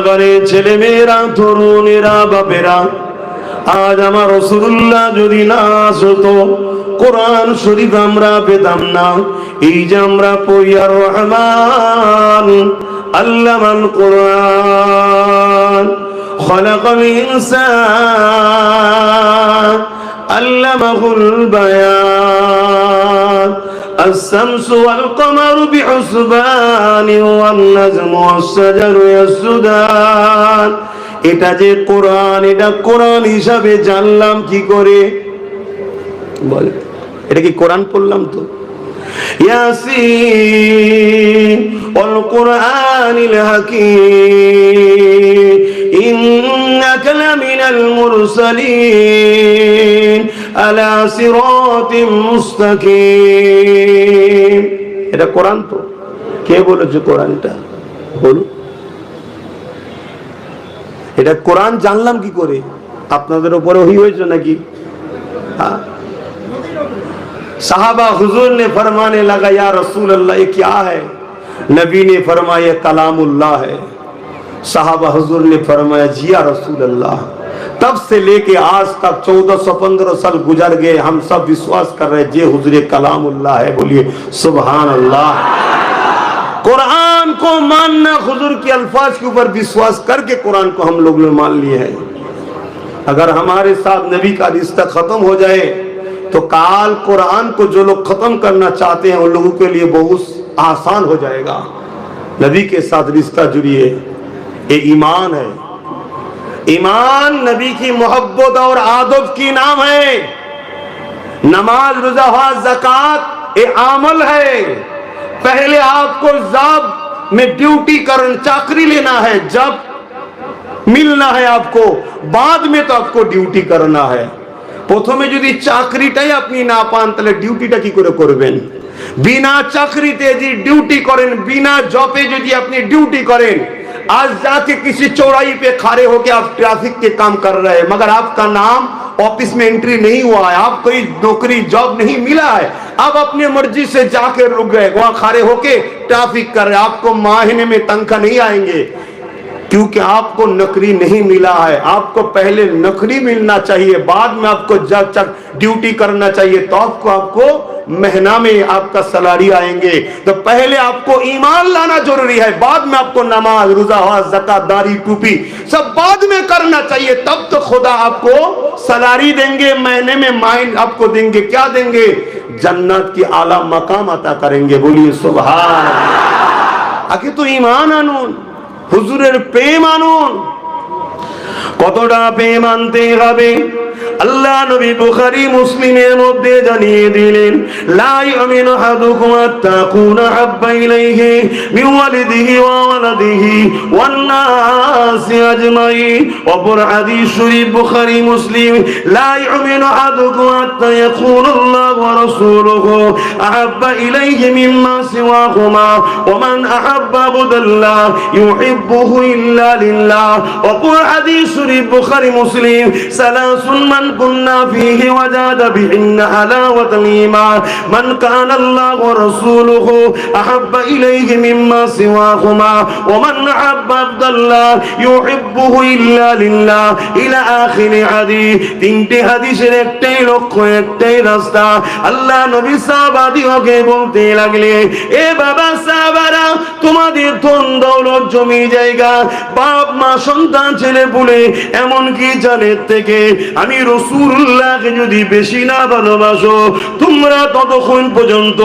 ঘরে ছেলে মেয়েরা, তরুণেরা, বাপেরা, আজ আমার রাসূলুল্লাহ যদি না আসতো কোরআন শরীফ আমরা পেতাম না। এই যে আমরা পড়ি আর রহমান আল্লামাল কোরআন খলাকাল ইনসান আল্লামাহুল বায়ান الشمس والقمر بحسبان والنجم والشجر يسجدان। এটা যে কোরআন, এটা কোরআন হিসাবে জানলাম কি করে? বলে এটা কি কোরআন পড়লাম তো? ইয়াসিন ওয়াল কুরআনিল হাকীম ইন্নাকা লামিনাল মুরসালিন আলা সিরাতিম মুস্তাকিম। এটা কোরআন তো? কে বলেছে কোরআনটা? বলো। এটা কোরআন জানলাম কি করে? আপনাদের উপরে ওহী হয়েছে নাকি? साहबा हुजूर ने फरमाने लगा या रसूल अल्लाह ये क्या है? नबी ने फरमाया कलामुल्लाह है। साहबा हुजूर ने फरमाया जी या रसूल अल्लाह। तब से लेके आज तक 1415 साल गुजर गए, हम सब विश्वास कर रहे जे हुजूर कलामुल्लाह है। बोलिए सुभान अल्लाह। कुरान को मानना, हुजूर के अल्फाज के ऊपर विश्वास करके कुरान को हम लोग ने मान लिए हैं। अगर हमारे साथ नबी का रिश्ता खत्म हो जाए तो काल कुरान को जो लोग खत्म करना चाहते हैं उन लोगों के लिए बहुत आसान हो जाएगा। नबी के साथ रिश्ता जुड़िए, ये ईमान है। ईमान नबी की मोहब्बत और आदब की नाम है। नमाज, रोजा, हज, ज़कात ये अमल है। पहले आपको जॉब में ड्यूटी कर चाकरी लेना है, जब मिलना है आपको, बाद में तो आपको ड्यूटी करना है। প্রথমে যদি চাকরিটাই আপনি না পান তাহলে ডিউটিটা কি করে করবেন? बिना চাকরিতে যদি ডিউটি করেন, बिना जॉबे যদি আপনি ডিউটি করেন, आज जाके किसी चौराही पे खड़े होके आप ट्रैफिक के काम कर रहे हैं मगर आपका नाम ऑफिस में एंट्री नहीं हुआ है, आप कोई नौकरी जॉब नहीं मिला है, आप अपनी मर्जी से जाके रुक गए, वहां खड़े होके ट्रैफिक कर रहे हैं, आपको महीने में तनख्वाह नहीं आएंगे क्योंकि आपको नौकरी नहीं मिला है। आपको पहले नौकरी मिलना चाहिए, बाद में आपको जब तक ड्यूटी करना चाहिए, तो आपको महीना में आपका सैलरी आएंगे। तो पहले आपको ईमान लाना जरूरी है, बाद में आपको नमाज, रोजा, हज, ज़कात, दाढ़ी, टोपी सब बाद में करना चाहिए, तब तो खुदा आपको सैलरी देंगे, महीने में माइन आपको देंगे। क्या देंगे? जन्नत की आला मकाम अता करेंगे। बोलिए सुभान। आगे तो ईमान आनुन, হুজুরের প্রেম আনুন। কতটা প্রেম আনতে হবে আল্লাহ নবী বুখারী মুসলিমের মধ্যে জানিয়ে দিলেন, লা ইয়ামিনু আহাদুকুম আত্তাকুনা হাব্বা ইলাইহি মিন ওয়ালিদিহি ওয়া ওয়ালাদিহি ওয়ান নাসি আজমাইন। অপর হাদিস শরীফ বুখারী মুসলিম, লা ইয়ামিনু আহাদুকুম আত্তা ইয়াকুনুল্লাহু ওয়া রাসূলুহু আহাব্বা ইলাইহি মিম্মা সিওয়াহুমা ওয়া মান আহাব্বা আবদাল্লাহ ইউহিব্বুহু ইল্লা লিল্লাহ। অপর হাদিস শরীফ বুখারী মুসলিম, সালাসুন মান কুন্না ফীহি ওয়াজাদা বিহিন্না হালাওয়াতাল ঈমান মান কানা আল্লাহু ওয়া রাসূলুহু আহাব্বা ইলাইহি মিম্মা সিওয়াহুমা ওয়া মান আহাব্বা আবদাল্লাহ ইউহিব্বুহু ইল্লা লিল্লাহ ইলা আখির হাদিস। তিনটি হাদিসের একটাই লক্ষ্য, একটাই রাস্তা। আল্লাহ নবী সাহাবাদিওকে বলতে লাগলেন, এ বাবা সাহাবারা, তোমাদের ধন দৌলত, জমি জায়গা, বাপ মা, সন্তান, ছেলে পুলে, এমনকি জানের থেকে আমি রাসূলুল্লাহকে যদি বেশি না ভালোবাসো, তোমরা ততক্ষণ পর্যন্ত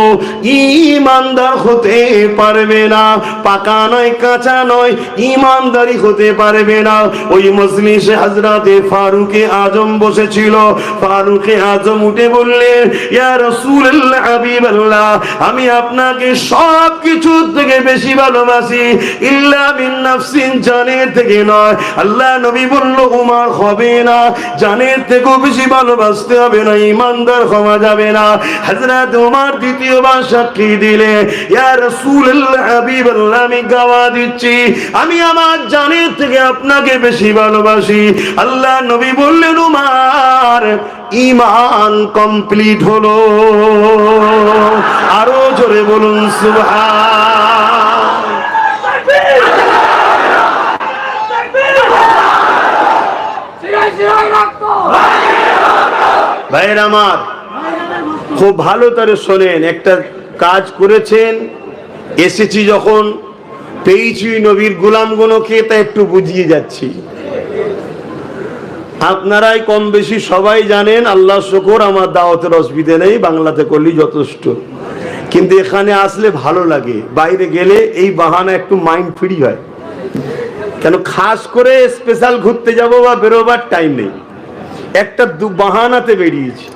ঈমানদার হতে পারবে না। পাকা নয়, কাঁচা নয়, ঈমানদারি হতে পারবে না। ওই মজলিসে হযরতে ফারুকে আজম বসেছিল। ফারুকে আজম উঠে বললেন, ইয়া রাসূলুল্লাহ, হাবিবাল্লাহ, আমি আপনাকে সব কিছু থেকে বেশি ভালোবাসি, ইল্লা মিন নাফসিন, জানের থেকে নয়। আল্লাহ নবী বলল, উমর হবে না, জানের থেকেও বেশি ভালোবাসতে হবে না, ঈমানদার হওয়া যাবে না। হযরত উমর দ্বিতীয়বার সাক্ষী দিলে, ইয়া রাসূলুল্লাহ, হাবিবাল্লাহ, আমি গাওয়া দিচ্ছি আমি আমার জানের থেকে আপনাকে বেশি ভালোবাসি। আল্লাহ নবী বললেন, উমর, ঈমান কমপ্লিট হলো। আরো জোরে বলুন সুবহান। ভাইয়ের আমার, খুব ভালো করে শোনেন। একটা কাজ করেছেন, এসেছি যখন, পেয়েছি নবীর গোলামগুলোকে, তা একটু বুঝিয়ে যাচ্ছি। আপনারাই কম বেশি সবাই জানেন, আল্লাহ শুকর আমার দাওয়াতের অসুবিধা নেই, বাংলাতে করলেই যথেষ্ট। কিন্তু এখানে আসলে ভালো লাগে, বাইরে গেলে এই বাহানা একটু মাইন্ড ফ্রি হয়। কেন খাস করে স্পেশাল ঘুরতে যাব বা বেরোবার টাইম নেই, একটা বাহানাতে বেরিয়েছি।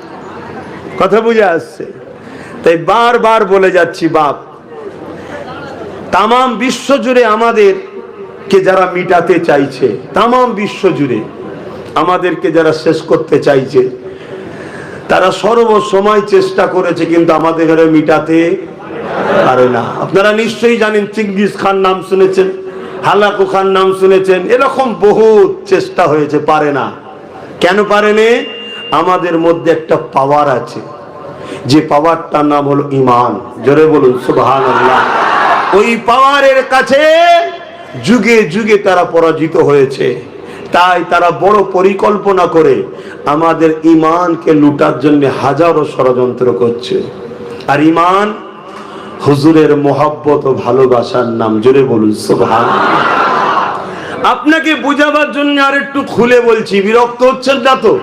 কথা বুঝে আসছে? তাই বারবার বলে যাচ্ছি, বাপ, তামাম বিশ্ব জুড়ে আমাদেরকে যারা মিটাতে চাইছে, তামাম বিশ্ব জুড়ে আমাদেরকে যারা শেষ করতে চাইছে, তারা সর্বসময় চেষ্টা করেছে, কিন্তু আমাদের ঘরে মিটাতে পারে না। আপনারা নিশ্চয়ই জানেন, চিঙ্গিস খান নাম শুনেছেন, হালাকু খান নাম শুনেছেন, এরকম বহুত চেষ্টা হয়েছে, পারে না। কেন পারেনি? আমাদের মধ্যে একটা পাওয়ার আছে, যে পাওয়ারটার নাম হলো ঈমান। জোরে বলুন সুবহানাল্লাহ। ওই পাওয়ারের কাছে যুগে যুগে তারা পরাজিত হয়েছে। তাই তারা বড় পরিকল্পনা করে আমাদের ঈমানকে লুটার জন্য হাজারো ষড়যন্ত্র করছে। আর ঈমান হুজুরের মোহাব্বত ও ভালোবাসার নাম। জোরে বলুন সুবহানাল্লাহ। আপনাকে বুঝাবার জন্য আর একটু খুলে বলছি, বিরক্ত হচ্ছেন না তো?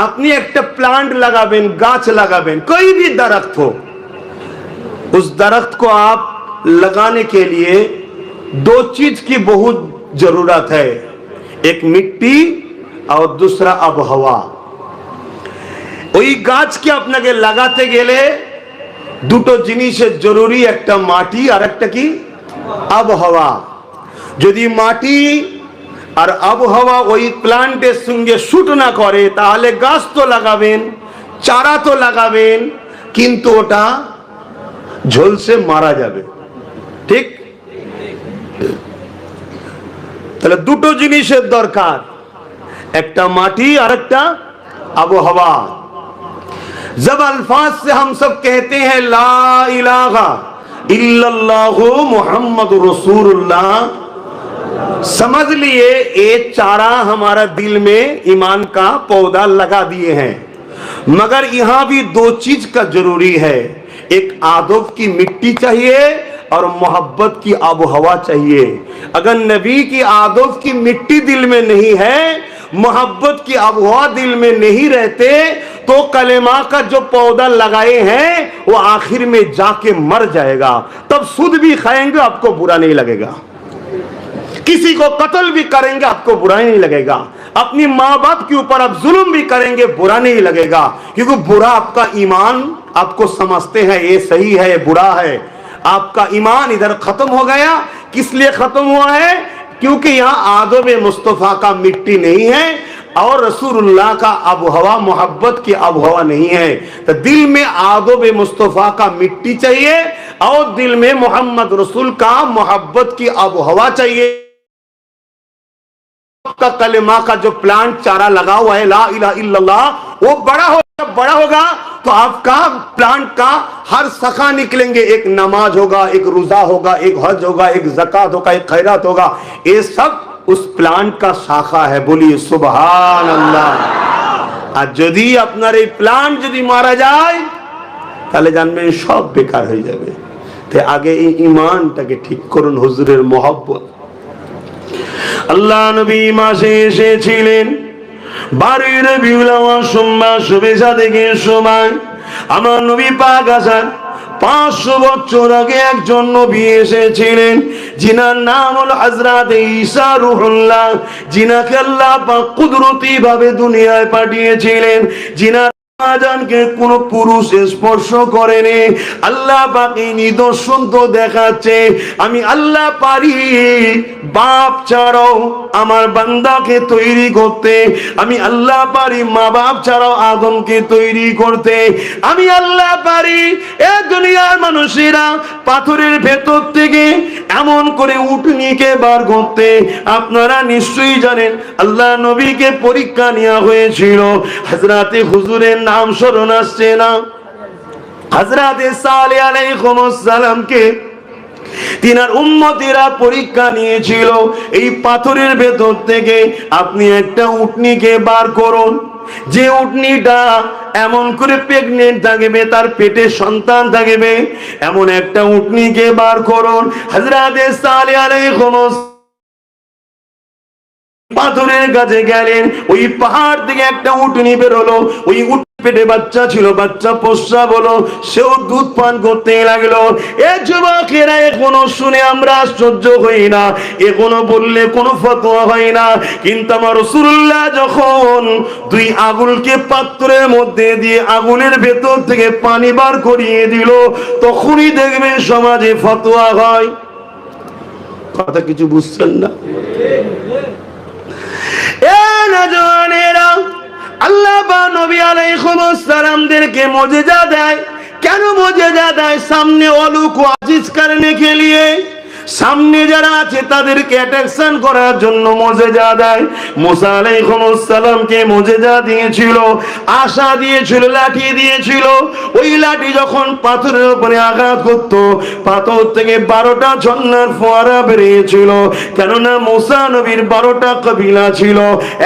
আপনি একটা प्लांट लगाবেন, गाछ लगाবেন, कोई भी दरख्त हो, उस दरख्त को आप लगाने के लिए दो चीज की बहुत जरूरत है, एक मिट्टी और दूसरा आबहवा। ওই গাছকে আপনাকে লাগাতে গেলে দুটো জিনিসের জরুরি, একটা মাটি আর একটা কি? আবহাওয়া। যদি মাটি আর আবহাওয়া ওই প্লান্টের সঙ্গে শুট না করে, তাহলে গাছ তো লাগাবেন, চারা তো লাগাবেন, কিন্তু ওটা ঝলসে মারা যাবে। ঠিক? তাহলে দুটো জিনিসের দরকার, একটা মাটি আর একটা আবহাওয়া। जब अल्फाज से हम सब कहते हैं ला इलाहा इल्लल्लाहु मुहम्मद रसूलुल्लाह, समझ लिए ये चारा हमारा दिल में ईमान का पौधा लगा दिए हैं। मगर यहाँ भी दो चीज का जरूरी है, एक आदब की मिट्टी चाहिए और मोहब्बत की आबोहवा चाहिए। अगर नबी की आदब की मिट्टी दिल में नहीं है, मोहब्बत की आबोहवा दिल में नहीं रहते, तो कलेमा का जो पौधा लगाए हैं वो आखिर में जाके मर जाएगा। तब सुद भी खाएंगे, आपको बुरा नहीं लगेगा। किसी को कत्ल भी करेंगे, आपको बुरा नहीं लगेगा। अपनी माँ बाप के ऊपर आप जुल्म भी करेंगे, बुरा नहीं लगेगा, क्योंकि बुरा आपका ईमान आपको समझते हैं ये सही है, ये बुरा है। आपका ईमान इधर खत्म हो गया। किस लिए खत्म हुआ है? क्योंकि यहाँ आदब मुस्तफा का मिट्टी नहीं है और रसूलुल्लाह का आबहवा, मोहब्बत की आबहवा नहीं है। तो दिल में आदब मुस्तफा का मिट्टी चाहिए और दिल में मोहम्मद रसूल का मोहब्बत की आबहवा चाहिए। आपका कलेमा का जो प्लांट चारा लगा हुआ है ला इलाहा इल्लल्लाह, वो बड़ा होगा तो आपका प्लांट का हर शाखा निकलेंगे। एक नमाज होगा, एक रोजा होगा, एक हज होगा, एक ज़कात होगा, एक खैरात होगा। ये सब उस प्लांट का शाखा है। बोलिए सुभान अल्लाह। আর যদি আপনার এই প্লান্ট যদি মারা যায়, তাহলে জানবেন সব বেকার হয়ে যাবে। তাই আগে এই ঈমানটাকে ঠিক করুন, হুজুরের মহব্বত। আল্লাহ নবী মাসে এসেছিলেন 12 রবিউল আউয়াল সোমবার শুভেচ্ছা থেকে সময়। আমার নবী পাক আছেন 500 বছর আগে একজন নবী এসেছিলেন, যিনার নাম হলো হযরত ঈসা রূহুল্লাহ, যিনাকে আল্লাহ পাক কুদরতি ভাবে দুনিয়ায় পাঠিয়েছিলেন, যিনার আজানকে কোন পুরুষ স্পর্শ করেনি। আল্লাহ পাক এই নিদর্শন তো দেখাচ্ছে, আমি আল্লাহ পারি বাপ ছাড়াও আমার বান্দাকে তৈরি করতে, আমি আল্লাহ পারি মা বাপ ছাড়াও আদমকে তৈরি করতে, আমি আল্লাহ পারি এ দুনিয়ার মানুষেরা পাথরের ভেতর থেকে এমন করে উটনিকে বার করতে। আপনারা নিশ্চয়ই জানেন আল্লাহ নবীকে পরীক্ষা নেওয়া হয়েছিল। হযরতে হুজুরের নাম স্মরণ আসছে না? হযরতে সালেহ আলাইহিস সালামকে তিনার উম্মতিরা পরীক্ষা নিয়েছিল, এই পাথরের ভেতর থেকে আপনি একটা উটনিকে বার করুন। যে উটনিটা এমন করে প্রেগনেন্ট থাকবে, তার পেটে সন্তান থাকবে, এমন একটা উটনিকে বার করুন। হযরত সালেহ আলাইহিস পাথরের কাছে গেলেন, ওই পাহাড় থেকে একটা উটনি বের হলো, ওই উট পেটে বাচ্চা ছিল, বাচ্চা প্রস্রাব হলো, সেও দুধ পান করতে লাগলো। এ যুবকেরা, এখনো শুনে আমরা আশ্চর্য হই না, এখনো বললে কোনো ফতোয়া হয় না, কিন্তু আমার রাসূলুল্লাহ যখন দুই আগুলকে পাত্রের মধ্যে দিয়ে আগুনের ভেতর থেকে পানি বার করিয়ে দিল, তখনই দেখবেন সমাজে ফতোয়া হয়। কথা কিছু বুঝছেন না? আল্লাহ বা নবী আলাইহিস সালামদেরকে মুজিজা দেয়। কেন মুজিজা দেয়? সামনে অলুক আজিজ করনে কে লিয়ে, সামনে যারা আছে তাদেরকে অ্যাট্রাকশন করার জন্য মুজিজা দেয়। মুসা আলাইহিস সালামকে মুজিজা দিয়েছিল, আশা দিয়েছিল, লাঠি দিয়েছিল। ওই লাঠি যখন পাথরের উপরে আঘাত করত, পাথর থেকে 12টা ঝর্ণার ফোয়ারা বেরিয়েছিল। কেননা মুসা নবীর 12টা কবিলা ছিল,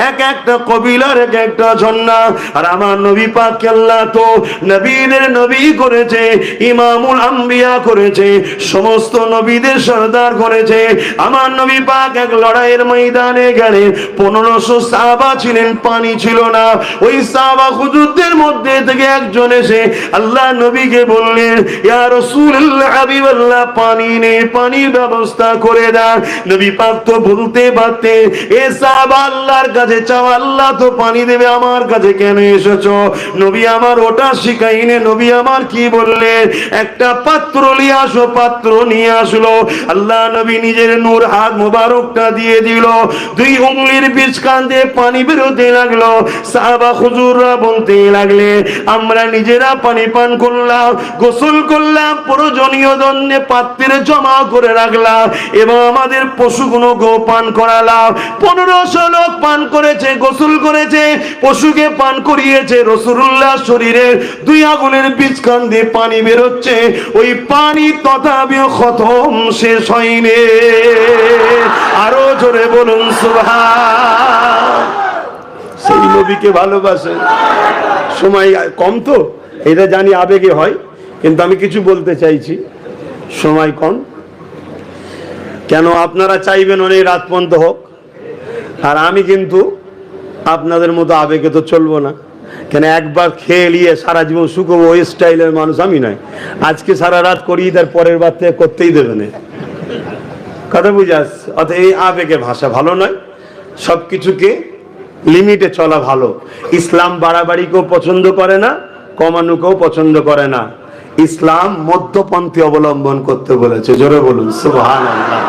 এক একটা কবিলার এক একটা ঝর্ণা। আর আমার নবী পাককে আল্লাহ তো নবীদের নবী করেছে, ইমামুল আম্বিয়া করেছে, সমস্ত নবীদের সরদার করেছে। আমার নবী পাক এক লড়াইয়ের ময়দানে গেলেন, 1500 সাহাবা ছিলেন, পানি ছিল না। ওই সাহাবা হুজুরদের মধ্যে থেকে একজন এসে আল্লাহ নবীকে বললেন, ইয়া রাসূলুল্লাহ, হাবিবাল্লাহ, পানি নেই, পানির ব্যবস্থা করে দেন। নবী পাক তো বলতে পারতেন, এ সাহাবা আল্লাহর কাছে চাও, আল্লাহ তো পানি দেবে, আমার কাছে কেন এসেছো? নবী আমার ওটা শিখাইনে। নবী আমার কি বললেন? একটা পাত্র নিয়ে আসো। পাত্র নিয়ে আসলো। আল্লাহ নবী নিজের নূর হাত মোবারকটা দিয়ে দিল, 2 উঙ্গলির বীজখান দিয়ে পানি বেরোতে লাগলো। সাহাবা হুজুররা বলতে লাগলে, আমরা নিজেরা পানি পান করলাম, গোসল করলাম, প্রয়োজনীয় জন্যে পাত্রে জমা করে রাখলাম, এবং আমাদের পশুগুলোকেও পান করালাম। 1500 লোক পান করেছে, গোসল করেছে, পশুকে পান করিয়েছে। রাসূলুল্লাহ শরীরের 2 আঙুলের বীজখান দিয়ে পানি বেরোচ্ছে, ওই পানি তথাপিও খতম শেষ হয়নি। আরো জোরে বলুন সুবহান। সেই নবীকে ভালোবাসেন। সময় কম তো, এটা জানি আবেগে হয়, কিন্তু আমি কিছু বলতে চাইছি, সময় কম। কেন আপনারা চাইবেন অনেক রাত পর্যন্ত হোক, আর আমি কিন্তু আপনাদের মতো আবেগে তো চলবো না। কেন একবার খেয়ে নিয়ে সারা জীবন শুকবো, ওই স্টাইলের মানুষ আমি নয়। আজকে সারা রাত করি, তার পরের বার থেকে করতেই দেবে না। কথা বুঝে আসছে? অর্থাৎ এই আবেগের ভাষা ভালো নয়, সবকিছুকে লিমিটে চলা ভালো। ইসলাম বাড়াবাড়িকেও পছন্দ করে না, কমানোকেও পছন্দ করে না। ইসলাম মধ্যপন্থী অবলম্বন করতে বলেছে। জোরে বলুন সুবহানাল্লাহ।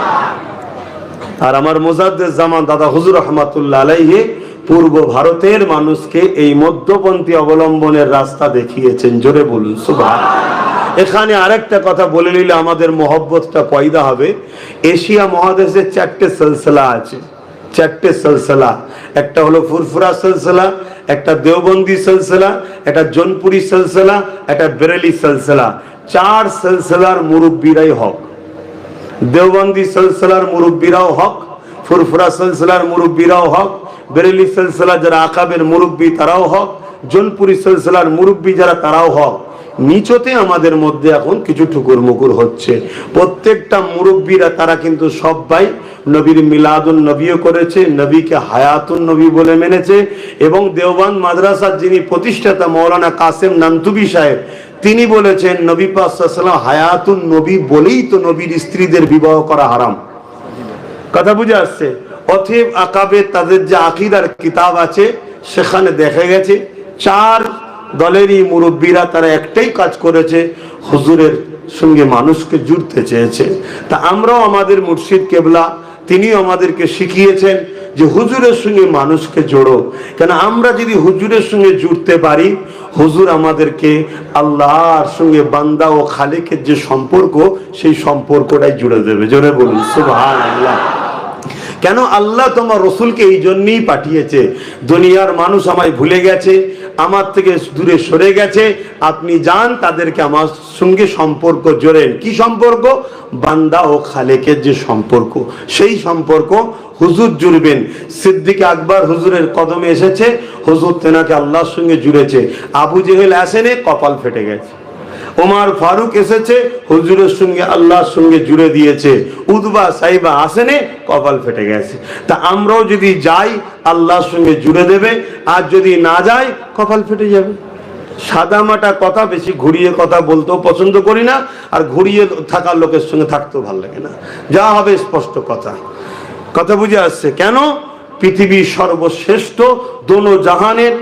আর আমার মুজাদ্দিদ জামান দাদা হুজুর রহমাতুল্লাহ আলাইহি পূর্ব ভারতের মানুষকে এই মধ্যপন্থী অবলম্বনের রাস্তা দেখিয়েছেন। জোরে বলুন সুবহানাল্লাহ। এখানে আরেকটা কথা বলে নিলে আমাদের মহব্বতটা পয়দা হবে। এশিয়া মহাদেশে 4টে সিলসিলা আছে, 4টে সিলসিলা। একটা হলো ফুরফুরা সিলসিলা, একটা দেওবন্দি সিলসিলা, একটা জোনপুরি সিলসিলা, একটা বেরেলি সিলসিলা। 4 সিলসিলার মুরব্বীরাই হক। দেওবন্দি সিলসিলার মুরব্বীরাও হক, ফুরফুরা সিলসিলার মুরব্বীরাও হক, বেরেলি সিলসিলা যারা আকাবের মুরব্বী তারাও হক, জোনপুরি সিলসিলার মুরব্বী যারা তারাও হক। নিচতে আমাদের মধ্যে এখন কিছু ঠুকুর মুকুর হচ্ছে। প্রত্যেকটা মুরব্বীরা তারা কিন্তু সবাই নবীর মিলাদুন নবীও করেছে, নবীকে হায়াতুন নবী বলে মেনেছে। এবং দেওবন্দ মাদ্রাসার যিনি প্রতিষ্ঠাতা মৌলানা কাসেম নান্তুবি সাহেব, তিনি বলেছেন নবী পাক সাল্লাল্লাহু আলাইহি ওয়াসাল্লাম হায়াতুন নবী বলেই তো নবীর স্ত্রীদের বিবাহ করা হারাম। কথা বুঝে আসছে? অতএব আকাবে তাদের যে আকীদার কিতাব আছে, সেখানে দেখা গেছে 4 দলেরই মুরব্বীরা তারা একটাই কাজ করেছে, হুজুরের সঙ্গে মানুষকে জুড়তে চেয়েছে। তা আমরাও আমাদের মুর্শিদ কেবলা তিনিও আমাদেরকে শিখিয়েছেন যে হুজুরের সঙ্গে মানুষকে জোড়ো। কেন আমরা যদি হুজুরের সঙ্গে জুড়তে পারি, হুজুর আমাদেরকে আল্লাহর সঙ্গে বান্দা ও খালিকের যে সম্পর্ক, সেই সম্পর্কটাই জুড়ে দেবে। জোরে বলুন সুবহানাল্লাহ। কেন আল্লাহ তোমার রসুলকে এই জন্যই পাঠিয়েছে, দুনিয়ার মানুষ আমায় ভুলে গেছে, আমার থেকে দূরে সরে গেছে, আপনি যান তাদেরকে আমার সঙ্গে সম্পর্ক জোড়েন। কি সম্পর্ক? বান্দা ও খালেকের যে সম্পর্ক, সেই সম্পর্ক হুজুর জুড়বেন। সিদ্দিক আকবর হুজুরের কদমে এসেছে, হুজুর তেনাকে আল্লাহর সঙ্গে জুড়েছে। আবু জেহেল আসেনে, কপাল ফেটে গেছে। ওমর ফারুক এসেছে, হুজুরের সঙ্গে আল্লাহর সঙ্গে জুড়ে দিয়েছে। উতবা সাইবা আসেনে, কপাল ফেটে গেছে। তা আমরাও যদি যাই আল্লাহর সঙ্গে জুড়ে দেবে, আর যদি না যাই কপাল ফেটে যাবে। সাদামাটা কথা, বেশি ঘুরিয়ে কথা বলতেও পছন্দ করি না, আর ঘুরিয়ে থাকার লোকের সঙ্গে থাকতেও ভালো লাগে না। যা হবে স্পষ্ট কথা, কথা বুঝে আসছে? কেন? পৃথিবীর সর্বশ্রেষ্ঠ, দোনো জাহানের,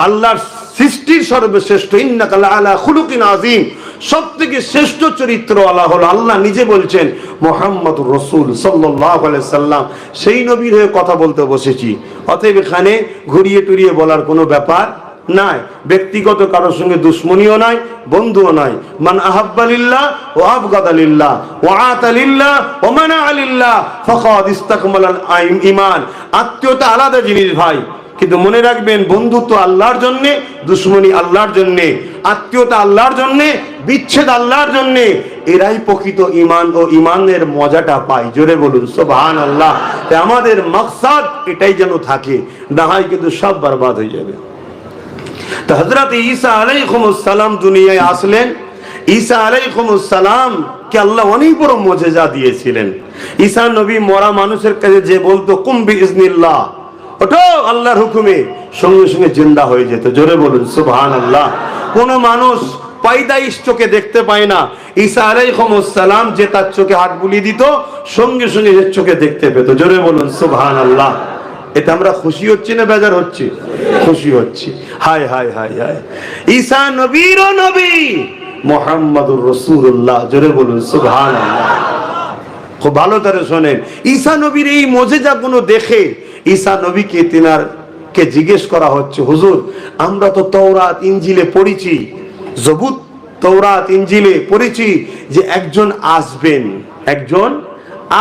আল্লাহর সৃষ্টির সর্বশ্রেষ্ঠ, ইন্নাকা লাআলা খুলুকিন আযীম, সবথেকে শ্রেষ্ঠ চরিত্রওয়ালা হলো আল্লাহ নিজে বলছেন মুহাম্মদুর রাসূল সাল্লাল্লাহু আলাইহি সাল্লাম। সেই নবীর হয়ে কথা বলতে বসেছি। অতএব এখানে ঘুরিয়ে টুরিয়ে বলার কোনো ব্যাপার নাই। ব্যক্তিগত কারোর সঙ্গে দুশ্মনীও নাই, বন্ধুও নাই। মান আহাব্বা লিল্লাহ ওয়া আবগাদা লিল্লাহ ওয়া আতা লিল্লাহ ওয়া মানা লিল্লাহ ফাকাদ ইসতাকমালাল ঈমান। আত্মীয়তা আলাদা জিনিস ভাই, কিন্তু মনে রাখবেন বন্ধুত্ব আল্লাহর জন্য, দুশ্মনী আল্লাহর জন্য, আত্মীয়তা আল্লাহর জন্য, বিচ্ছেদ আল্লাহর জন্য। এরাই প্রকৃত ঈমান ও ঈমানের মজাটা পায়। জোরে বলুন সুবহানাল্লাহ। আমাদের মাকসাদ এটাই যেন থাকে, না হয় কিন্তু সব বরবাদ হয়ে যাবে। তো হযরত ঈসা আলাইহিস সালাম দুনিয়ায় আসলেন। ঈসা আলাইহিস সালাম কে আল্লাহ অনেক বড় মুজিজা দিয়েছিলেন। ঈসা নবী মরা মানুষের কাছে যে বলতো কুম বিইজনিল্লাহ, ওঠো আল্লাহর হুকুমে, সঙ্গে সঙ্গে জিন্দা হয়ে যেত। জোরে বলুন সুবহানাল্লাহ। কোন মানুষ পয়দাইশ চোখে দেখতে পায় না, ঈসা আলাইহিস সালাম যে তার চোখে হাত বুলিয়ে দিত, সঙ্গে সঙ্গে যে চোখে দেখতে পেত। জোরে বলুন সুবহানাল্লাহ। এতে আমরা খুশি হচ্ছি না বেজার হচ্ছি? খুশি হচ্ছি। হায় হায় হায় হায়, ঈসা নবীরও নবী, মুহাম্মাদুর রাসূলুল্লাহ। জোরে বলুন সুবহানাল্লাহ। খুব ভালো করে শোনেন, ঈসা নবীর এই মুজিজাগুলো দেখে ঈসা নবীকে তিনারকে জিজ্ঞেস করা হচ্ছে, হুজুর আমরা তো তাওরাত ইনজিলে পড়েছি, জবুর তাওরাত ইনজিলে পড়েছি যে একজন আসবেন, একজন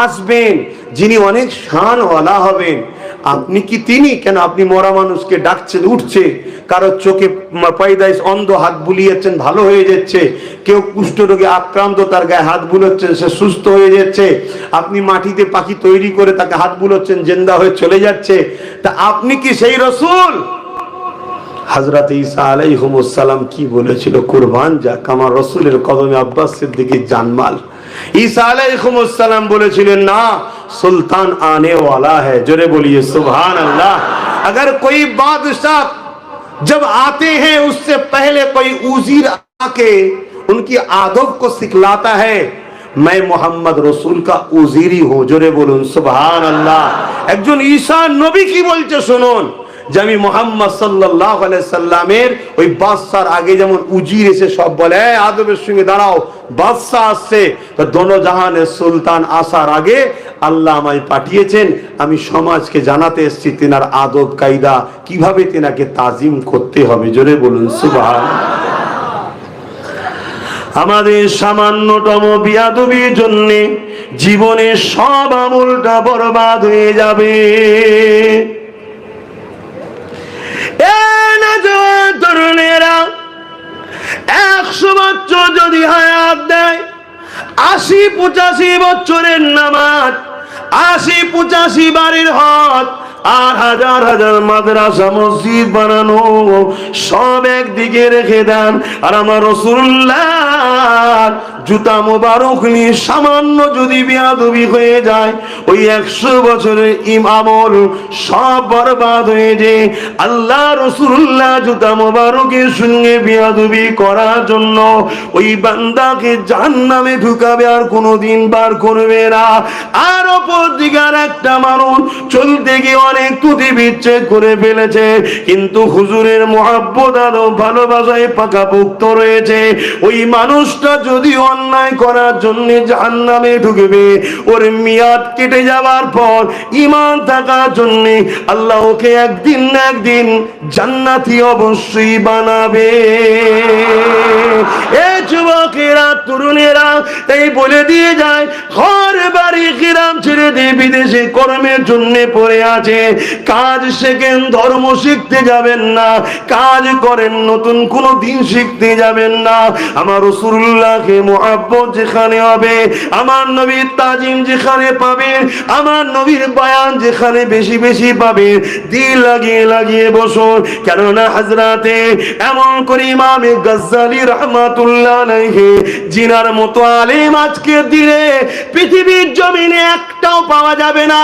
আসবেন যিনি অনেক শানওয়ালা হবেন। আপনি কি তিনি? কেন আপনি মরা মানুষকে ডাকছেন, উঠছে, কারো চোখে পয়দাইশ অন্ধ হাত বুলিয়েছেন, ভালো হয়ে যাচ্ছে, কেউ কুষ্ঠরোগে আক্রান্ত, তার গায়ে হাত বুলোচ্ছেন, সে সুস্থ হয়ে যাচ্ছে। আপনি মাটিতে পাখি তৈরি করে তাকে হাত বুলোচ্ছেন, জিন্দা হয়ে চলে যাচ্ছে। তা আপনি কি সেই রাসূল? হযরত ঈসা আলাইহিস সালাম কি বলেছিল? কুরবান যাক আমার রাসূলের কদমে আব্বাস সিদ্দিকীর জানমাল। ঈসা আলাইহিস সালাম বলেছিলেন, না, सुल्तान आने वाला है। जोरे बोलिए सुभान अल्लाह। अगर कोई बादशाह जब आते हैं उससे पहले कोई उजीर आके उनकी आदब को सिखलाता है, मैं मोहम्मद रसूल का उजीरी हूं। जोरे बोलून सुभान अल्लाह। একজন ঈসা নবী কি বলছে শুনুন, যে আমি মুহাম্মদ সাল্লাল্লাহু আলাইহি সাল্লামের ওই বাদশার আগে যেমন উজির এসে সব বলে আদবের সঙ্গে দাঁড়াও, বাদশা আসছে, তো দোনো জাহানের সুলতান আসার আগে আল্লাহ আমায় পাঠিয়েছেন, আমি সমাজকে জানাতে এসেছি তেনার আদব কায়দা কিভাবে তেনাকে তাজিম করতে হবে। জোরে বলুন সুবহানাল্লাহ। আমাদের সামান্যতম বিয়াদবির জন্য জীবনের সব আমলটা বরবাদ হয়ে যাবে। তরুণেরা 100 বছর যদি হায়াত দেয়, 80-85 বছরের নামাজ, 80-85 বাড়ির হজ, আর হাজার হাজার মাদ্রাসা মসজিদ বানানো, সব একদিকে রেখে দেন, আর আমার রাসূলুল্লাহ জুতা মোবারক নিয়ে সামান্য যদি বেয়াদবি হয়ে যায়, ওই 100 বছরের আমল সব বরবাদ হয়ে যায়। আল্লাহ রাসূলুল্লাহ জুতা মোবারকের সঙ্গে বেয়াদবি করার জন্য ওই বান্দাকে জাহান্নামে ঢুকাবে, আর কোনোদিন বার করবে না। আর অপর দিকে একটা মানুষ চলতে গিয়ে অনেক তুতি বিচ্ছেদ করে ফেলেছে, কিন্তু হুজুরের মুহাব্বত আর ভালোবাসায় পাকাপোক্ত রয়েছে। ওই মানুষটা যদি অন্যায় করার জন্য জাহান্নামে ঢুকবে, ওর মেয়াদ কেটে যাওয়ার পর ঈমান থাকার জন্য আল্লাহ ওকে একদিন না একদিন জান্নাতি অবশ্যই বানাবে। এ যুবকেরা, তরুণেরা, তাই বলে দিয়ে যায়, ঘর বাড়ি গ্রাম ছেড়ে দিয়ে বিদেশে কর্মের জন্য পড়ে আছে, কাজ শেখেন, ধর্ম শিখতে যাবেন না, কাজ করেন, নতুন কোনো দিন শিখতে যাবেন না। আমার রাসূলুল্লাহকে মুহাব্বত যেখানে হবে, আমার নবীর তাজিম যেখানে পাবেন, আমার নবীর বয়ান যেখানে বেশি বেশি পাবেন, দিল লাগিয়ে লাগিয়ে বসুন। কেননা হযরতে এমন করে ইমামে গাজ্জালী রাহমাতুল্লাহ আলাইহি জিনার মতো আলেম আজকের দিনে পৃথিবীর জমিনে একটাও পাওয়া যাবে না,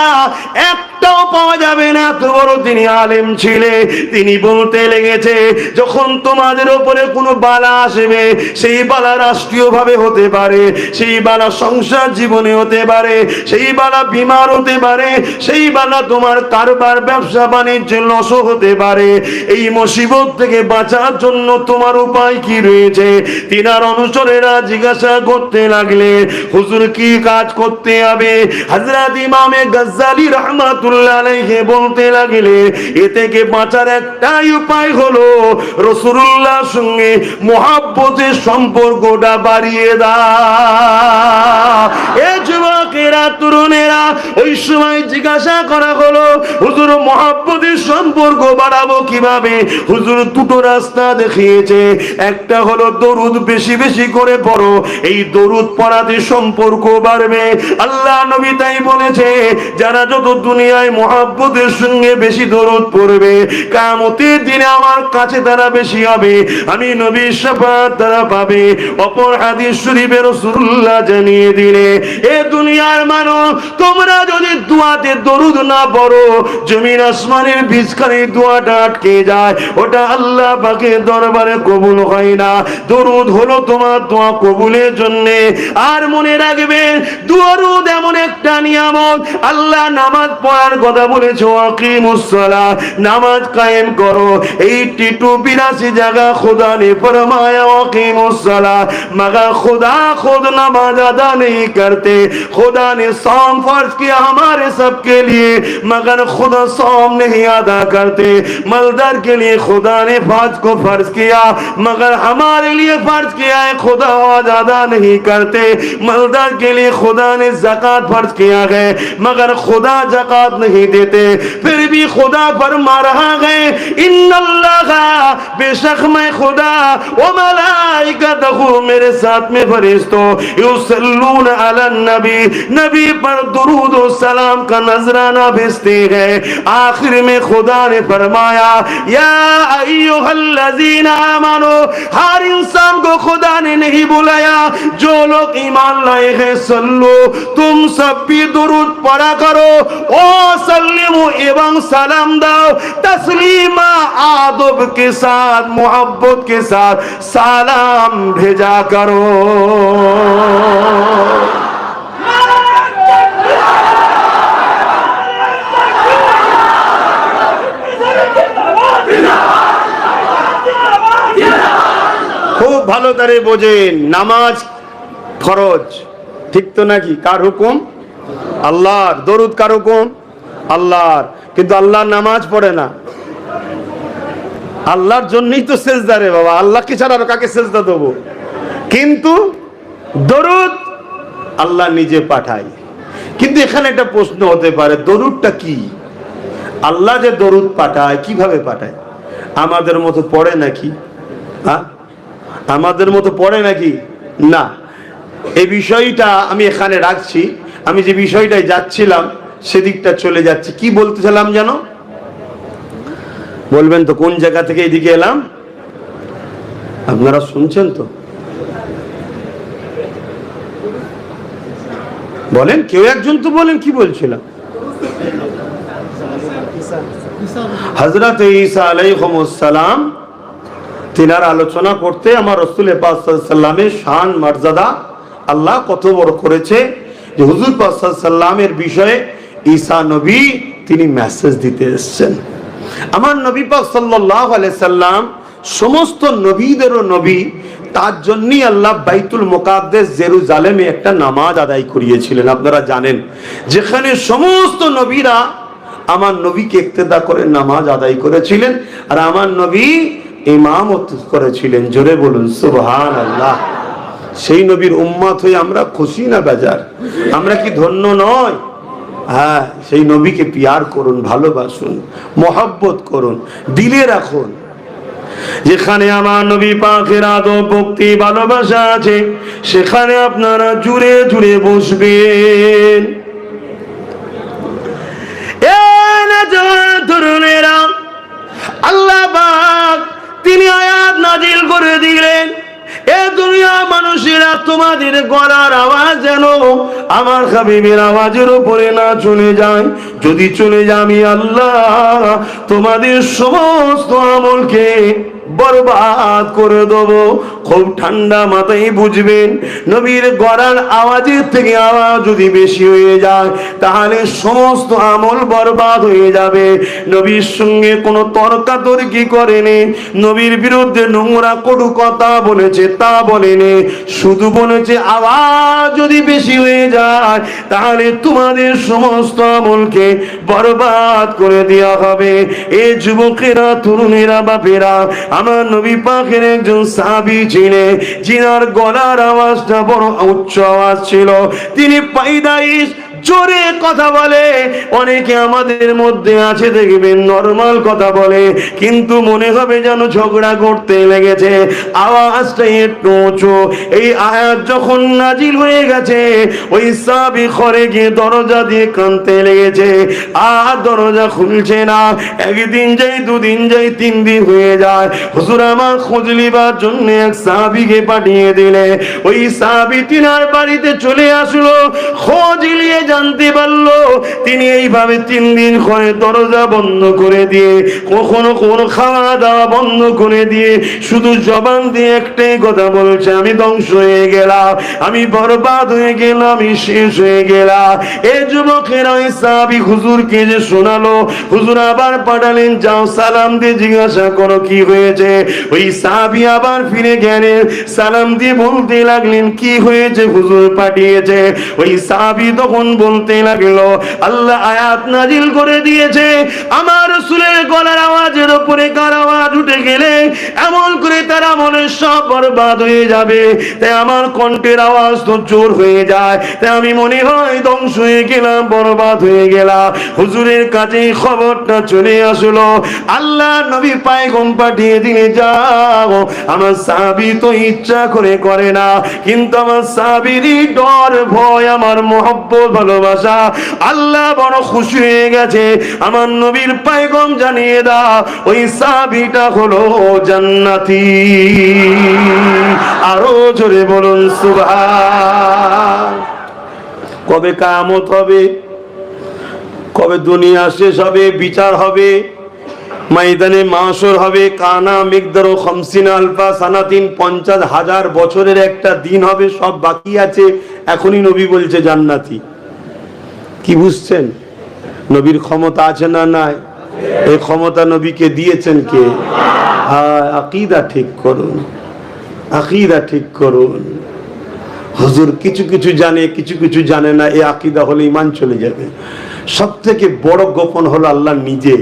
একটাও পাওয়া যাবে না। এত বড় তিনি আলেম ছিলেন। তিনি বলতে লেগেছে, যখন তোমাদের উপরে কোনো বালা আসবে, সেই বালা রাষ্ট্রীয় ভাবে হতে পারে, সেই বালা সংসার জীবনে হতে পারে, সেই বালা বিমার হতে পারে, সেই বালা তোমার কারবার ব্যবসা বাণিজ্যে লস হতে পারে। এই মুসিবত থেকে বাঁচার জন্য তোমার উপায় কি রয়েছে? তিনার অনুচরেরা জিজ্ঞাসা করতে লাগলে, হুজুর কি কাজ করতে হবে? হযরত ইমামে গাজ্জালী রাহমাতুল্লাহ আলাইহি বলতে লাগলে, এ থেকে বাঁচার একটাই উপায় হলো রাসূলুল্লাহর সঙ্গে মুহাব্বতের সম্পর্কটা বাড়িয়ে দাও। এ যুবকেরা, তরুণেরা, ওই সময় জিজ্ঞাসা করা হলো, হুজুর মুহাব্বতের সম্পর্ক বাড়াবো কিভাবে? হুজুর দুটো রাস্তা দেখিয়েছে। একটা হলো দরুদ বেশি বেশি করে পড়ো, এই দরুদ পড়াতে সম্পর্ক বাড়বে। আল্লাহ নবী তাই বলেছে, যারা যত দুনিয়ায় মুহাব্বতের সঙ্গে বেশি দরুদ পড়বে, কিয়ামতের দিনে আমার কাছে তারা বেশি হবে, আমি নবীর শাফাআত তারা পাবে। অপর হাদিস শরীফে রাসূলুল্লাহ জানিয়ে দিলে, এ দুনিয়ার মানুষ, তোমরা যদি দুয়াতে দরুদ না পড়ো, জমিন আসমানের বীজখানে দোয়াটা আটকে যায়, ওটা আল্লাহ পাকের দরবারে কবুল হয় না। দরুদ হলো তোমার দোয়া কবুলের জন্য। আর মনে রাখবেন, দরুদ এমন একটা নিয়ামত, আল্লাহ নামাজ পড়ার কথা বলেছে, আকিমুস সালাত, নামাজ কায়েম করো। 82 जगह खुदा ने फरमाया अकीमुस सलात, मगर खुदा खुद नमाज अदा नहीं करते। खुदा ने सौम फर्ज किया हमारे सबके लिए, मगर खुदा सौम नहीं अदा करते। मलदर के लिए खुदा ने फर्ज को फर्ज किया, मगर हमारे लिए फर्ज किया है, खुदा आज अदा नहीं करते। मलदर के लिए खुदा ने ज़कात फर्ज किया है, मगर खुदा ज़कात नहीं देते। फिर भी खुदा फरमा रहा है, इन्नल्लाह, बेशक मैं खुदा, वो मलाइकतहू, मेरे साथ में फरिश्तों, युसल्लून अलन नबी, नबी पर दुरूद और सलाम का नजराना भेजते हैं। आखिर में खुदा ने फरमाया, या अय्युहल्लज़ीना आमनू, हर इंसान को खुदा ने नहीं बुलाया, जो लोग ईमान लाए हैं, सल्लो, तुम सब भी दुरूद पढ़ा करो, ओ सल्लिमू, एवं सलाम दाओ, तस्लीमा, आदब के साथ, मोहब्बत के साथ सलाम भेजा करो। খুব ভালো করে বোঝেন, নামাজ ফরজ, ঠিক তো নাকি? কার হুকুম? আল্লাহর। দরুদ কার হুকুম? আল্লাহর। কিন্তু আল্লাহ নামাজ পড়ে না। আল্লাহর জন্যই তো সেজদা রে বাবা, আল্লাহকে ছাড়া আর কাকে সেজদা দেবো? কিন্তু দরুদ আল্লাহ নিজে পাঠায়। কিন্তু এখানে একটা প্রশ্ন হতে পারে, দরুদটা কি? আল্লাহ যে দরুদ পাঠায়, কিভাবে পাঠায়? আমাদের মতো পড়ে নাকি? হ্যাঁ, আমাদের মতো পড়ে নাকি? না। এই বিষয়টা আমি এখানে রাখছি। আমি যে বিষয়টায় যাচ্ছিলাম সেদিকটা চলে যাচ্ছে। কি বলতেছিলাম জানো? বলবেন তো কোন জায়গা থেকে এদিকে এলাম? আপনারা শুনছেন তো? বলেন, কেউ একজন তো বলেন, কি বলছিলাম? হযরত ঈসা আলাইহিস সালাম, তিনার আলোচনা করতে আমার রাসূল পাক সাল্লাল্লাহু আলাইহি ওয়াসাল্লামের শান মর্যাদা আল্লাহ কত বড় করেছে, যে হুজুর পাক সাল্লাল্লাহু আলাইহি ওয়াসাল্লামের বিষয়ে ঈসা নবী তিনি মেসেজ দিতে এসেছেন। আমার নবী পাক সাল্লাল্লাহু আলাইহি সাল্লাম সমস্ত নবীদেরও নবী, তার জন্যই আল্লাহ বাইতুল মুকাদ্দাস জেরুজালেমে একটা নামাজ আদায় করিয়েছিলেন। আপনারা জানেন, যেখানে সমস্ত নবীরা আমার নবীকে ইক্তেদা করে নামাজ আদায় করেছিলেন, আর আমার নবী ইমামত করেছিলেন। জোরে বলুন সুবহানাল্লাহ। সেই নবীর উম্মত হয়ে আমরা খুশি না বেজার? আমরা কি ধন্য নয়? হ্যাঁ, সেই নবীকে পিয়ার করুন, ভালোবাসুন, মহব্বত করুন, দিলে রাখুন। যেখানে আমার নবী পাকের আদব, ভক্তি, ভালোবাসা আছে, সেখানে আপনারা জুড়ে জুড়ে বসবেন। তরুণেরা, আল্লাহ পাক তিনি আয়াত নাজিল করে দিলেন, এ দুনিয়া মানুষেরা, তোমাদের গলার আওয়াজ যেন আমার হাবিবের আওয়াজের উপরে না চলে যায়। যদি চলে যায়, আমি আল্লাহ তোমাদের সমস্ত আমলকে বরবাদ করে দেব। খুব ঠান্ডা মাথায় বুঝবেন, নবীর গলার আওয়াজের থেকে আওয়াজ যদি বেশি হয়ে যায়, তাহলে সমস্ত আমল বরবাদ হয়ে যাবে। নবীর সঙ্গে কোনো তর্কাতর্কি করেনি, নবীর বিরুদ্ধে নোংরা কটু কথা বলেছে তা বলেনি, শুধু বলেছে আওয়াজ যদি বেশি হয়ে যায়, তাহলে তোমাদের সমস্ত আমলকে বরবাদ করে দেওয়া হবে। এ যুবকেরা, তরুণেরা, বাপেরা, আমার নবী পাকের একজন সাহাবী ছিলেন, যিনার গলার আওয়াজটা বড় উচ্চ আওয়াজ ছিল। তিনি পায়দাইশ জোরে কথা বলে। অনেকে আমাদের মধ্যে আছে, দেখবেন নরমাল কথা বলে, কিন্তু মনে হবে যেন ঝগড়া করতে লেগেছে, আওয়াজটা একটু উঁচু। এই আয়াত যখন নাজিল হয়ে গেছে, ওই সাহাবী ঘরে গিয়ে দরজা দিয়ে কাঁদতে লেগেছে, আর দরজা খুলছে না। একদিন যাই, দুদিন যাই, 3 দিন হয়ে যায়। হুজুর আমার খোঁজ নিবার জন্য এক সাহাবীকে পাঠিয়ে দিলে। ওই সাহাবী তিনার বাড়িতে চলে আসলো, খোঁজ নিয়ে জানতে পারলো তিনি এইভাবে 3 দিন করে দরজা বন্ধ করে দিয়ে, কখনো কোনো খাওয়া দাওয়া বন্ধ করে দিয়ে, শুধু জবান দিয়ে একটাই কথা বলছে, আমি ধ্বংস হয়ে গেলাম, আমি বরবাদ হয়ে গেলাম, আমি শেষ হয়ে গেলাম। এই যুবকেরা ওই সাহাবী হুজুরকে যে শোনালো, হুজুর আবার পাঠালেন, যাও সালাম দিয়ে জিজ্ঞাসা করো কি হয়েছে। ওই সাহাবী আবার ফিরে গেলেন, সালাম দিয়ে বলতে লাগলেন, কি হয়েছে হুজুর পাঠিয়েছে। ওই সাহাবী তখন বলতে লাগলো, আল্লাহ আয়াত নাজিল করে দিয়েছে, আমার রাসূলের গলার আওয়াজের উপরে কার আওয়াজ উঠে গেলে এমন করে তার আমলের সব বরবাদ হয়ে যাবে। তাই আমার কণ্ঠের আওয়াজ তো জোর হয়ে যায়, তাই আমি মনে হয় ধ্বংস হয়ে গেলাম, বরবাদ হয়ে গেলাম। হুজুরের কাছে খবরটা চলে আসলো, আল্লাহ নবী পায়গাম পাঠিয়ে দিলে, যাও, আমার সাহাবী তো ইচ্ছা করে না, কিন্তু আমার সাহাবীরই ডর, ভয়, আমার মহব্বত, ভালোবাসা, আল্লাহ বড় খুশি হয়ে গেছে। আমার নবীর পায়গাম জানিয়ে দাও, ওই সাহাবীটা হলো জান্নাতি। আরো জোরে বলুন সুবহান। কবে কিয়ামত হবে? কবে দুনিয়া শেষ হবে, বিচার হবে, ময়দানে মাশর হবে, কানা মিকদারু 50 আলফা সানাতিন, 50,000 বছরের একটা দিন হবে, সব বাকি আছে। এখনই নবী বলছে জান্নাতি। কি বুঝছেন? নবীর ক্ষমতা আছে না নাই? এই ক্ষমতা নবীকে দিয়েছেন কে? আকীদা ঠিক করুন, আকীদা ঠিক করুন। হুজুর কিছু কিছু জানে, কিছু কিছু জানে না, এই আকীদা হলে ঈমান চলে যাবে। সব থেকে বড় গোপন হলো আল্লাহ নিজে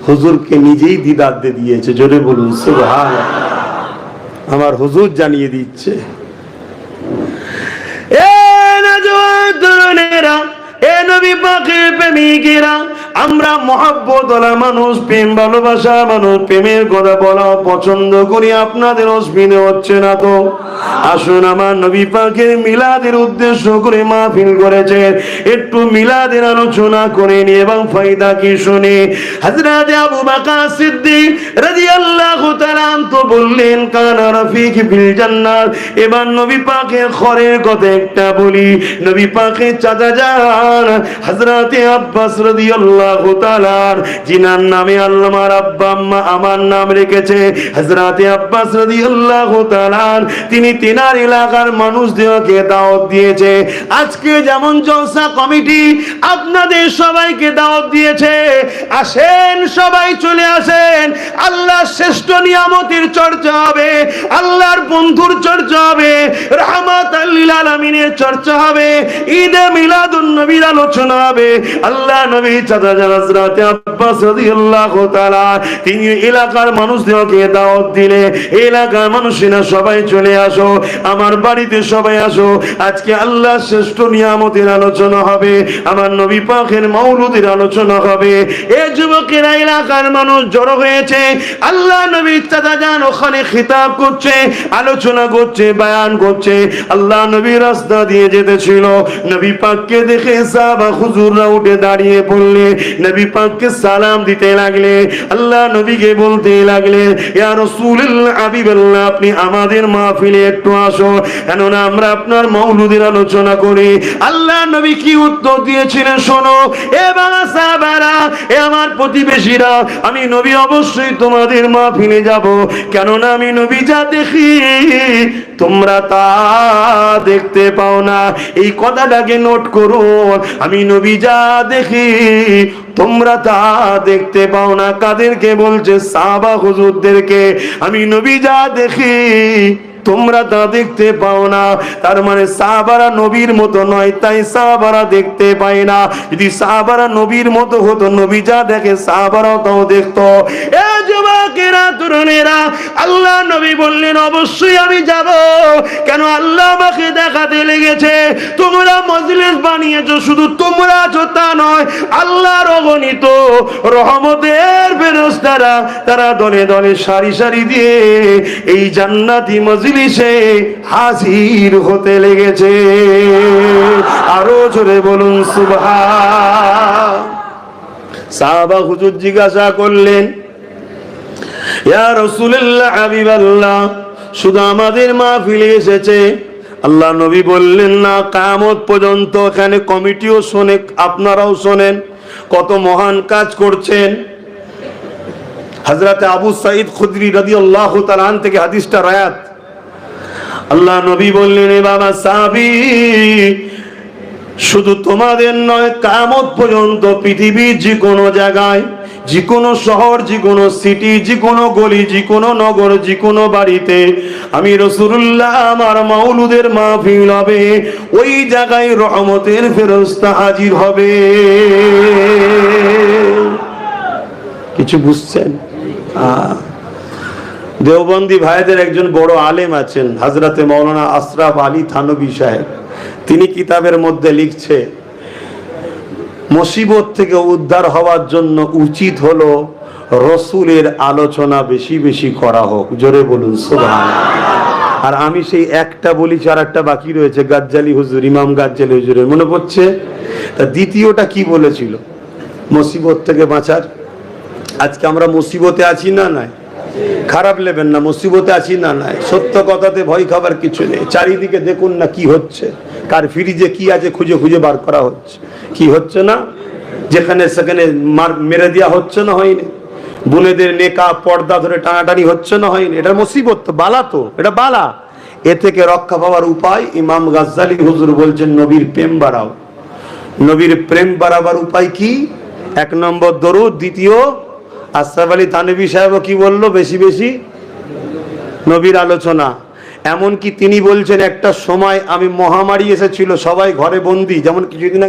হুজুরকে নিজেই দিদার দিয়ে দিয়েছে। জোরে বলুন সুবহানাল্লাহ। আমার হুজুর জানিয়ে দিচ্ছে। এ নওজোয়ান তরুণেরা, এ নবী পাকের প্রেমিকেরা, আমরা মহব্বত ওয়ালা মানুষ, প্রেম ভালোবাসা মানুষ, প্রেমের কথা বলা পছন্দ করি। আপনাদের অসুবিধা হচ্ছে না তো? আসুন, আমার নবী পাকের মিলাদের উদ্দেশ্য করে মাহফিল করেছেন, একটু মিলাদের আলোচনা করে নি এবং ফায়দা কি শুনি। হযরত আবু বকর সিদ্দিক রাদিয়াল্লাহু তাআলা তো বললেন, কানা রাফিক ফিল জান্নাত। এবার নবী পাকের ঘরের কথা একটা বলি। নবী পাকের চাচা যান হযরত আব্বাস রাদিয়াল্লাহু রাদিয়াল্লাহু তাআলা জিনার নামে আল্লামার আব্বা আম্মা আমার নাম রেখেছে হযরতে আব্বাস রাদিয়াল্লাহু তাআলা, তিনি তিনার এলাকার মানুষদেরকে দাওয়াত দিয়েছে। আজকে যেমন জলসা কমিটি আপনাদের সবাইকে দাওয়াত দিয়েছে, আসেন সবাই চলে আসেন, আল্লাহর শ্রেষ্ঠ নিয়ামতের চর্চা হবে, আল্লাহর বন্ধুর চর্চা হবে, রাহমাতাল লিল আলামিনের চর্চা হবে, ঈদে মিলাদুন নবীর আলোচনা হবে। আল্লাহ নবী চাচা হযরত আব্বাস রাদিয়াল্লাহু তাআলা তিনি এলাকার মানুষদেরকে দাওয়াত দিলে, এলাকার মানুষেরা সবাই চলে আসো, আমার বাড়িতে সবাই আসো, আজকে আল্লাহর শ্রেষ্ঠ নিয়ামতের আলোচনা হবে, আমার নবী পাকের মাওলুদের আলোচনা হবে। এই যুবকেরা এলাকার মানুষ জড়ো হয়েছে, আল্লাহ নবী চাচা যান ওখানে খিতাব করছে, আলোচনা করছে, বয়ান করছে। আল্লাহ নবী রাস্তা দিয়ে যেতেছিল, নবী পাককে দেখে সাহাবা হুজুররা উঠে দাঁড়িয়ে পড়লে, নবী পাককে সালাম দিতে লাগলে, আল্লাহ নবীকে বলতে লাগলে, ইয়া রাসূলুল্লাহ হাবিবাল্লাহ আপনি আমাদের মাহফিলে একটু আসো, কেননা আমরা আপনার মাওলুদের আলোচনা করি। আল্লাহ নবী কি উত্তর দিয়েছিলেন শোনো, এ বাবা সাহাবারা, এ আমার প্রতিবেশীরা, আমি নবী অবশ্যই তোমাদের মাহফিলে যাব, কেননা আমি নবী যা দেখি তোমরা তা দেখতে পাও না। এই কথাটাকে নোট করুন, আমি নবী যা দেখি তোমরা তা দেখতে পাও না। কাদেরকে বলছে? সাহাবা হুজুরদেরকে। আমি নবী যা দেখি তোমরা তা দেখতে পাও না। তার মানে সাহাবারা নবীর মতো নয়, তাই সাহাবারা দেখতে পায় না। যদি সাহাবারা নবীর মতো হতো, নবী যা দেখে সাহাবারাও তাও দেখতো। এ যুবকেরা, তরুণেরা, আল্লাহ নবী বললেন অবশ্যই আমি যাব, কেন আল্লাহ আমাকে দেখাতে লেগেছে তোমরা মজলিস বানিয়েছো, শুধু তোমরা আছো তা নয়, আল্লাহর অগণিত রহমতের ফেরেশতারা তারা দলে দলে সারি সারি দিয়ে এই জান্নাতি মজলিসে হাজির হতে লেগেছে। আরো জোরে বলুন সুবহান। সাহাবা হুজুর জিজ্ঞাসা করলেন, ইয়া রাসূলুল্লাহ হাবিবাল্লাহ শুধু আমাদের মাহফিলে এসেছে? আল্লাহ নবী বললেন না, কিয়ামত পর্যন্ত এখানে কমিটিও শোনে, আপনারাও শোনেন কত মহান কাজ করছেন। হযরত আবু সাঈদ খুদরি রাদিয়াল্লাহু তাআলা আন থেকে হাদিসটা রায়াত। আল্লাহ নবী বললেন, এ বাবা সাহাবী, শুধু তোমাদের নয়, কিয়ামত পর্যন্ত পৃথিবীর যে কোনো জায়গায়, যে কোনো শহর, যে কোনো সিটি, যে কোনো গলি, যে কোনো নগর, যে কোনো বাড়িতে আমি রাসূলুল্লাহ আমার মাওলুদের মাহফিল হবে, ওই জায়গায় রহমতের ফেরেশতা হাজির হবে। কিছু বুঝছেন? দেওবন্দি ভাইদের একজন বড় আলেম আছেন, হযরতে মাওলানা আশরাফ আলী থানভী সাহেব। তিনি কিতাবের মধ্যে লিখছে, মুসিবত থেকে উদ্ধার হওয়ার জন্য উচিত হলো রসুলের আলোচনা বেশি বেশি করা হোক। জোরে বলুন সুবহানাল্লাহ। আর আমি সেই একটা বলেছি, আর একটা বাকি রয়েছে, গাজ্জালি হুজুর, ইমাম গাজ্জালি হুজুরের, মনে পড়ছে? তা দ্বিতীয়টা কি বলেছিল? মুসিবত থেকে বাঁচার। আজকে আমরা মুসিবতে আছি না নাই? খারাপ নেবেন না, মুসিবতে আছি না নাই? সত্য কথাতে ভয় খাবার কিছু নেই। চারিদিকে দেখুন না কি হচ্ছে, কার ফ্রিজে কি আছে খুঁজে খুঁজে বার করা হচ্ছে। কি হচ্ছে না? যেখানে সেখানে মেরে দেওয়া হচ্ছে না, হয়নি? বোনেদের নেকা পর্দা ধরে টানাটানি হচ্ছে না, হয়নি? এটা মুসিবত তো, বালা তো, এটা বালা। এ থেকে রক্ষা পাওয়ার উপায় ইমাম গাজ্জালি হুজুর বলছেন, নবীর প্রেম বাড়াও। নবীর প্রেম বাড়াবার উপায় কি? 1 নম্বর দরুদ, দ্বিতীয় আশরাফ আলী থানভী সাহেব কি বললো? বেশি বেশি নবীর আলোচনা। এমনকি তিনি বলছেন একটা সময় আমি মহামারী এসেছিল, সবাই ঘরে বন্দী, যেমন কিছুদিন